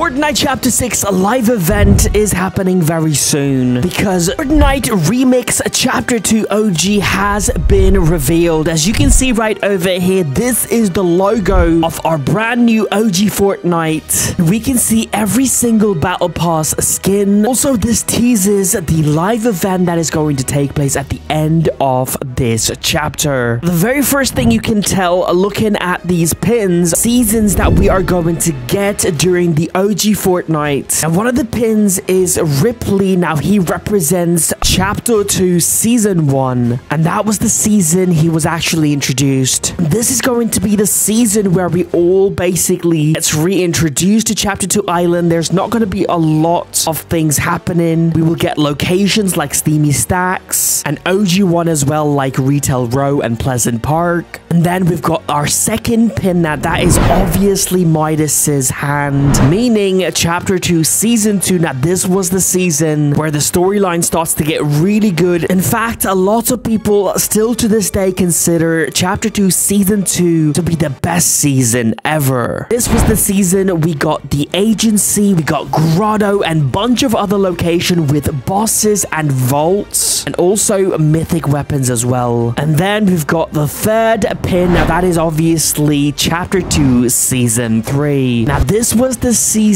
Fortnite Chapter 6 live event is happening very soon because Fortnite Remix Chapter 2 OG has been revealed. As you can see right over here, this is the logo of our brand new OG Fortnite. We can see every single Battle Pass skin. Also, this teases the live event that is going to take place at the end of this chapter. The very first thing you can tell looking at these pins, seasons that we are going to get during the OG Fortnite. And one of the pins is Ripley. Now he represents Chapter 2 Season 1. And that was the season he was actually introduced. This is going to be the season where we all basically gets reintroduced to Chapter 2 Island. There's not going to be a lot of things happening. We will get locations like Steamy Stacks and OG 1 as well, like Retail Row and Pleasant Park. And then we've got our second pin. Now that is obviously Midas's hand, meaning Chapter 2 Season 2. Now this was the season where the storyline starts to get really good. In fact, a lot of people still to this day consider Chapter 2 Season 2 to be the best season ever. This was the season we got the agency, we got Grotto and bunch of other locations with bosses and vaults and also mythic weapons as well. And then we've got the third pin. Now that is obviously Chapter 2 Season 3. Now this was the season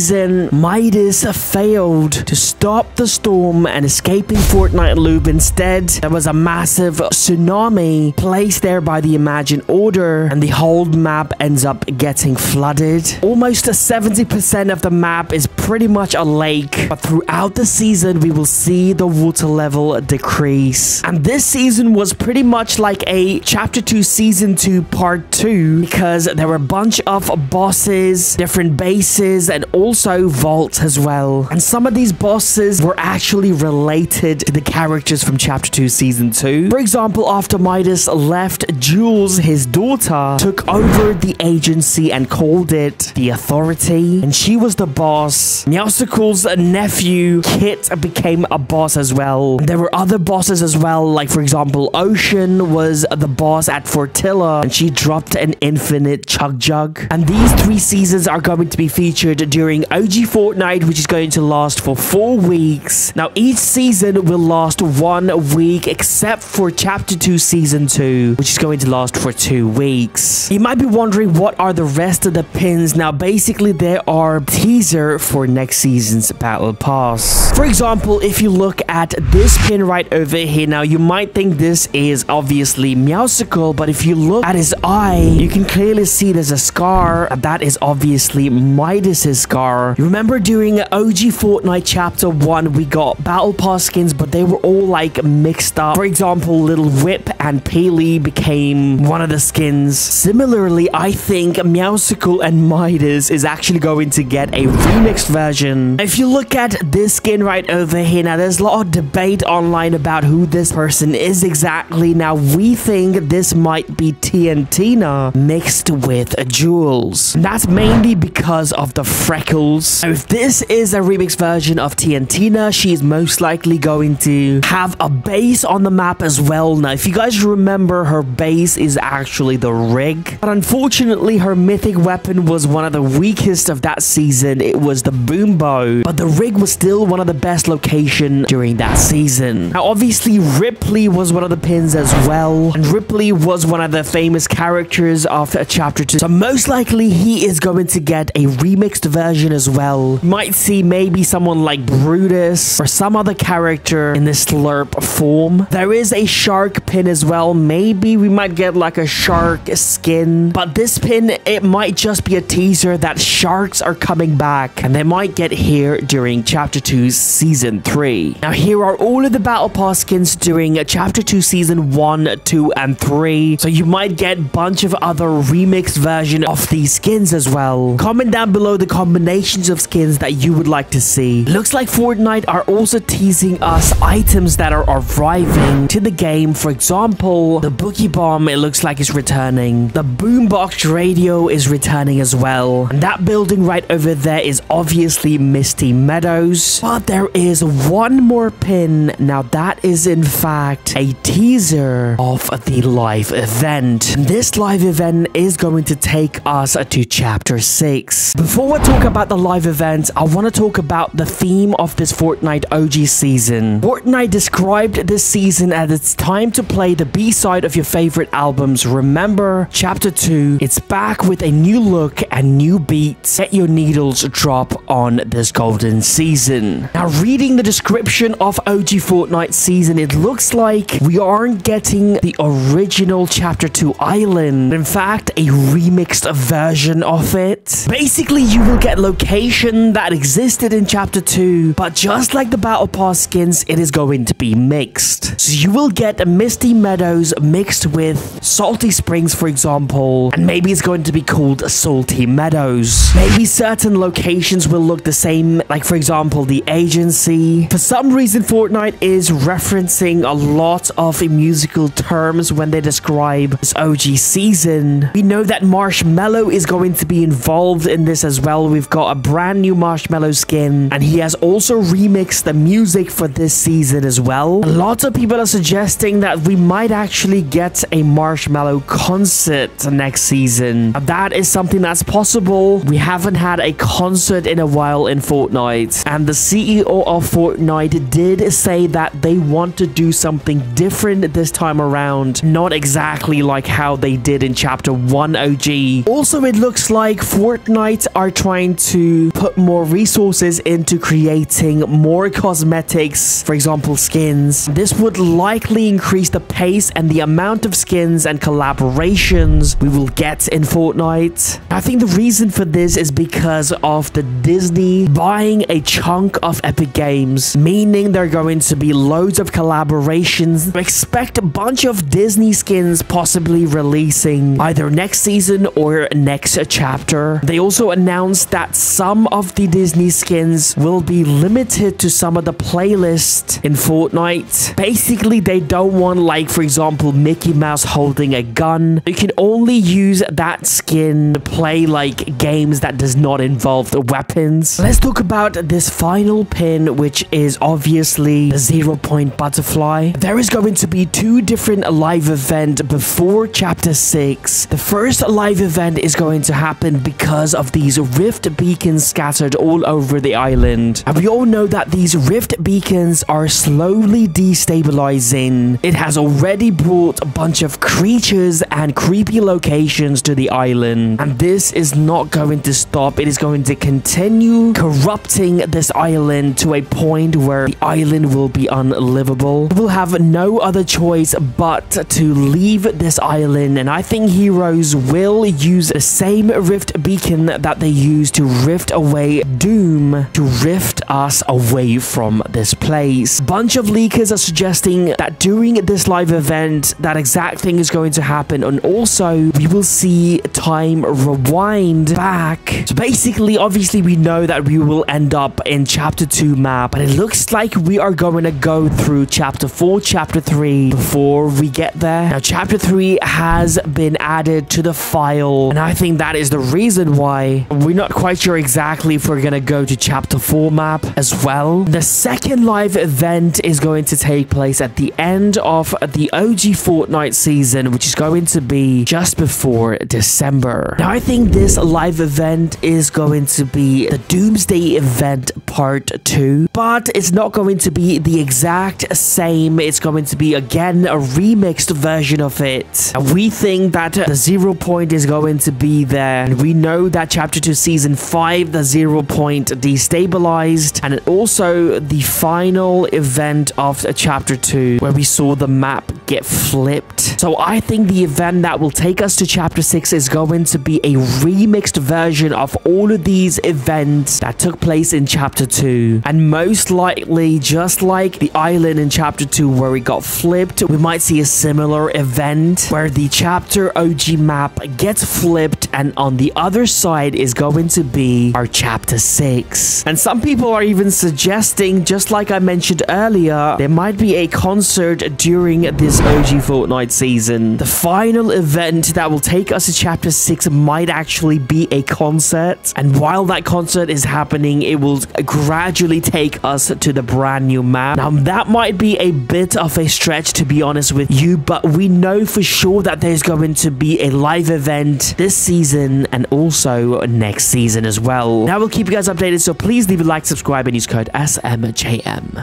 Midas failed to stop the storm and escaping Fortnite loop. Instead, there was a massive tsunami placed there by the Imagine Order and the whole map ends up getting flooded. Almost 70% of the map is pretty much a lake, but throughout the season we will see the water level decrease. And this season was pretty much like a Chapter 2 Season 2 Part 2 because there were a bunch of bosses, different bases, and also vaults as well. And some of these bosses were actually related to the characters from Chapter 2 Season 2. For example, after Midas left, Jules, his daughter, took over the agency and called it the Authority, and she was the boss. Meowsicle's nephew, Kit, became a boss as well. There were other bosses as well, like for example, Ocean was the boss at Fortilla, and she dropped an infinite Chug Jug. And these 3 seasons are going to be featured during OG Fortnite, which is going to last for 4 weeks. Now, each season will last 1 week, except for Chapter 2 Season 2, which is going to last for 2 weeks. You might be wondering what are the rest of the pins. Now, basically, there are teaser for next season's Battle Pass. For example, if you look at this pin right over here, now you might think this is obviously Meowsicle, but if you look at his eye, you can clearly see there's a scar. That is obviously Midas's scar. You remember during OG Fortnite Chapter 1, we got Battle Pass skins, but they were all like mixed up. For example, Little Whip and Peely became one of the skins. Similarly, I think Meowsicle and Midas is actually going to get a remixed version. If you look at this skin right over here, now there's a lot of debate online about who this person is exactly. Now we think this might be TNTina mixed with Jules. And that's mainly because of the freckles. So if this is a remix version of TNTina, she is most likely going to have a base on the map as well. Now, if you guys remember, her base is actually the rig. But unfortunately, her mythic weapon was one of the weakest of that season. It was the boom bow. But the rig was still one of the best locations during that season. Now, obviously, Ripley was one of the pins as well. And Ripley was one of the famous characters of Chapter 2. So most likely, he is going to get a remixed version as well. You might see maybe someone like Brutus or some other character in this slurp form. There is a shark pin as well. Maybe we might get like a shark skin. But this pin, it might just be a teaser that sharks are coming back. And they might get here during Chapter 2 Season 3. Now here are all of the Battle Pass skins during Chapter 2 Season 1, 2, and 3. So you might get a bunch of other remixed versions of these skins as well. Comment down below the combinations of skins that you would like to see. Looks like Fortnite are also teasing us items that are arriving to the game. For example, the Boogie Bomb, it looks like it's returning. The Boombox Radio is returning as well. And that building right over there is obviously Misty Meadows. But there is one more pin. Now that is in fact a teaser teaser of the live event. And this live event is going to take us to chapter 6. Before I talk about the live event, I want to talk about the theme of this Fortnite OG season. Fortnite described this season as it's time to play the B-side of your favorite albums. Remember, chapter 2, it's back with a new look and new beats. Let your needles drop on this golden season. Now, reading the description of OG Fortnite season, it looks like we aren't getting the original chapter 2 island. In fact, a remixed version of it. Basically, you will get location that existed in chapter 2, but just like the battle pass skins, it is going to be mixed. So you will get Misty Meadows mixed with Salty Springs, for example, and maybe it's going to be called Salty Meadows. Maybe certain locations will look the same, like for example the agency. For some reason, Fortnite is referencing a lot of musical terms when they describe this OG season. We know that Marshmallow is going to be involved in this as well. We've got a brand new Marshmallow skin, and he has also remixed the music for this season as well. A lot of people are suggesting that we might actually get a Marshmallow concert next season. Now, that is something that's possible. We haven't had a concert in a while in Fortnite, and the CEO of Fortnite did say that they want to do something different this time around, not exactly like how they did in chapter 1 OG. Also, it looks like Fortnite are trying to put more resources into creating more cosmetics, for example skins. This would likely increase the pace and the amount of skins and collaborations we will get in Fortnite. I think the reason for this is because of the Disney buying a chunk of Epic Games, meaning there are going to be loads of collaborations. Expect a bunch of Disney skins possibly releasing either next season or next chapter. They also announced that some of the Disney skins will be limited to some of the playlists in Fortnite. Basically, they don't want, like for example, Mickey Mouse holding a gun. You can only use that skin to play like games that does not involve the weapons. Let's talk about this final pin, which is obviously the 0-point butterfly. There is going to be 2 different live events before chapter 6. The first live event is going to happen because of these rift beacons scattered all over the island. And we all know that these rift beacons are slowly destabilizing. It has already brought a bunch of creatures and creepy locations to the island. And this is not going to stop. It is going to continue corrupting this island to a point where the island will be unlivable. We'll have no other choice but to leave this island, and I think heroes will use the same rift beacon that they used to rift away Doom to rift us away from this place. Bunch of leakers are suggesting that during this live event that exact thing is going to happen, and also we will see time rewind back. So basically, obviously we know that we will end up in chapter 2 map, but it looks like we are going to go through chapter 4, chapter 3 before we get there. Now chapter 3 has been added to the file, and I think that is the reason why we're not quite sure exactly if we're gonna go to chapter 4 map as well. The second live event is going to take place at the end of the OG Fortnite season, which is going to be just before December. Now I think this live event is going to be the Doomsday event part 2, but it's not going to be the exact same. It's going to be again a remixed version of it. And we think that the 0 point is going to be there, and we know that chapter 2 season 5 the 0 point destabilized, and also the final event of chapter 2 where we saw the map get flipped. So I think the event that will take us to chapter 6 is going to be a remixed version of all of these events that took place in chapter 2, and most likely just like the island in chapter 2 where we got flipped, we might see a similar event where the chapter OG map gets flipped, and on the other side is going to be our chapter 6. And some people are even suggesting, just like I mentioned earlier, there might be a concert during this OG Fortnite season. The final event that will take us to chapter 6 might actually be a concert, and while that concert is happening, it will gradually take us to the brand new map. Now that might be a bit of a stretch to be honest with you, but we know for sure that there's going to be a live event this season and also next season as well. Now we'll keep you guys updated, so please leave a like, subscribe, and use code SMJM.